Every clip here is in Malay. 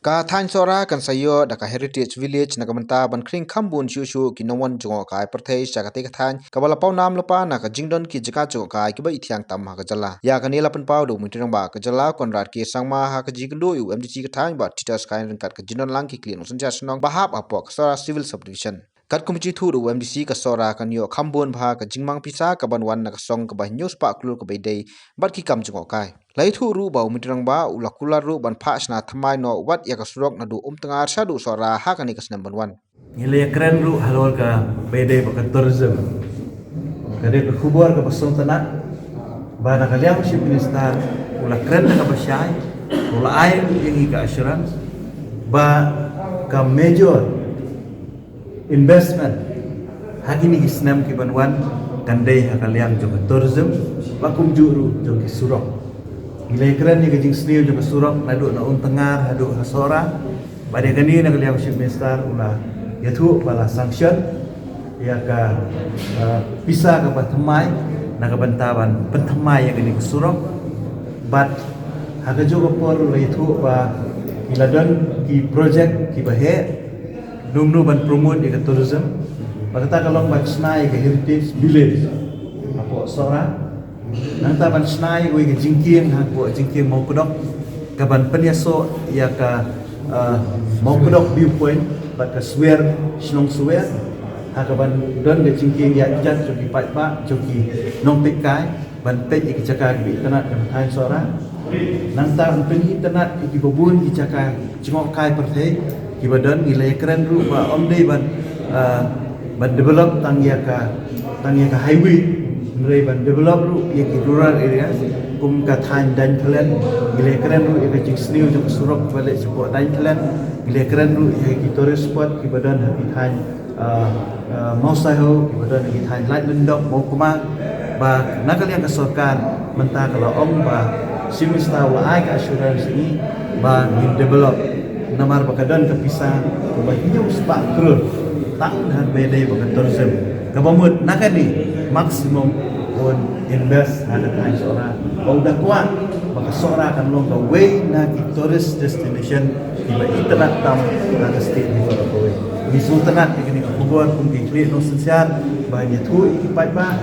Ka than Sohra kan sayo da ka heritage village na kamanta ban kring khambun shu ki nongwan jongo kai perthei chakate ka than ka bala pau nam lopa na ka jingdon ki jika jongo kai ki ba ithiang tam ha ka jala ya ka nela pan pau do mutirang ba ka jala konrad ki sangma ha ka jigndo yu mdc ka than ba titas kai ran kat ka jinon lang ki klin sun ja snong ba hap apok Sohra civil subdivision kat kumchi thu do MDC ka Sohra kan yo khambun bha ka jingmang pisa ka ban wan na ka song ka ba news pa klur ka dei bat ki kam jongo kai lai thu ru ba umitrang ba ulakula ru ban pha sna thamai no wat ya ka Surok Naduh Umtngar sadu Sohra ha kani ka snam ban wan Nilai keren ru halol ka bede bakat tourism. Kade ka kubur ka pasong tanah. Ba na kaliang si minister ula keren ka basyai. Ula ai yang ka assurance. Ba ka major investment hagini isnam ki banwan kandai ha kaliang jo tourism ba kum juru jo ki Surok. Nilai keren ni ka jing sniu jo Surok Naduh Umtngar hadu Sohra. Ba de kani na kaliang si minister ula yaitu bala sanction ya ka pisah ke Thymmai na ka bantaban Thymmai yang ini ke Surok but haga juga por yaitu ba iladon ki project ki bahe numnu ban promote ke tourism bagata kalong ban snai ke heritage village apo Sohra nang ta ban snai we ke jingking ha ko jingking mau kedok ka ban penyaso ya ka mau kedok viewpoint pada swear senong swear hakaban don de cingking ya jat joki pat pak joki nong pekai ban pek ik cakar bi tanat dan thai Sohra nang ta pen tanat ik bobun ki cakar jengok kai perthei ki badan nilai keren ru ba om dei ban develop tang ya ka highway nilai ban develop ru ya ki rural area kum ka than dan thalen nilai keren ru ya jing sniu jo Surok balik support dan thalen nilai keren ru ya ki tourist spot ki badan haki than mau saho ki badan haki than light lendok mau kuma ba nakal yang kesorkan mentah kalau om ba simista wa ai ka assurance ni ba ni develop namar bakadan ka pisah ko ba hiu spa krul tang dan bede bakat tourism ka bamut nakadi maksimum on invest ada than Sohra ba udah kuat maka Sohra akan long the way na ki tourist destination tiba internet tam na state develop way ni sultanat ni kubur kum ki kli no sosial ba nya thu ki pai ba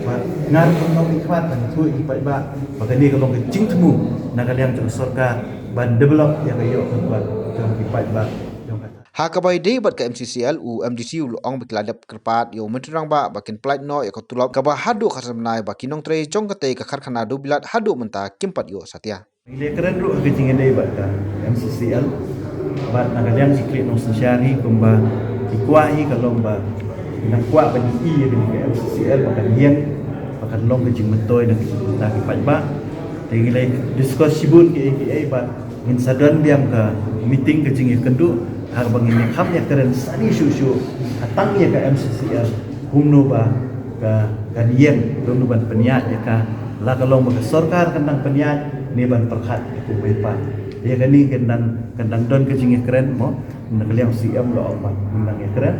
ba ngan kum no ki kwat ban thu ki pai ba maka ni ka long ke jing temu na ka liang jong sarkar ban develop ya ka yo ka jong ki pai ba ha ka bai dei bat ka MCCL u MDC u ong bikladap kerpat yo mentrang ba bakin plat no ya ka tulop ka ba hadu khasamnai ba kinong tre chong ka te ka kharkhana do bilat hadu menta kimpat yo satya nilai keren ru ke jing dei bat ka MCCL bat na kaliang ikli no sosiali kumba ikwahi ka lomba na kwa ba ni ya ke MCCL bakan yang bakan long ke jing mentoy na ki pai ba nilai discuss sibun ke AKA ba in sadan biam ka meeting ke jing kendu har bangin kham ya keren sani shu atang ya ka MCCL humno ba ka kanien humno ban peniat ya ka la kalong ba sarkar kandang peniat ni ban perkhat ku bepa ya kani kandang don ke jing keren mo nak liang CM lo apa nang ya keren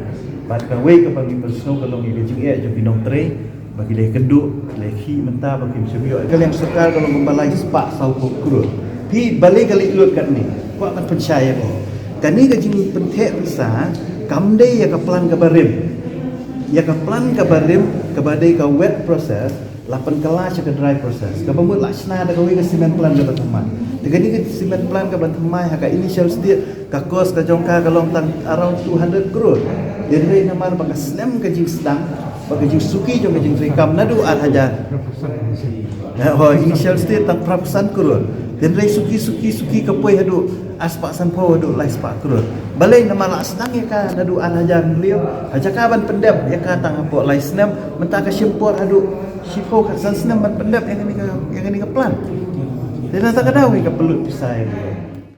bat ka we ka bangin persno kalong ya jing e jo binong tre bagi le kendu le khi menta bagi sebio kaliang sarkar kalong membalai spa sau ko kru pi balik kali lut kat ni ko akan percaya ko kani ka jing penthe bisa kamdei ya ka plan ka barim ya ka plan ka barim ka badai ka wet process lapan kala cha ka dry process ka bamut laksana da ka we ka cement plan ka Thymmai degani ka cement plan ka Thymmai ha ka initial state ka cost ka jongka ka long tang around 200 crore jadi namar ba ka slam ka jing sedang ba ka jing suki jong ka jing rekam nadu ar hajar initial state tang prapasan crore dan rai suki kapoi hadu aspak sanpo hadu lai spak krul balai nama la senang ya ka hadu an hajan beliau hajakaban pendap ya ka tang apo lai senam mentah ka simpor hadu sipo ka san senam ban pendap yang ini ka plan dan tak ada we ka pelut pisai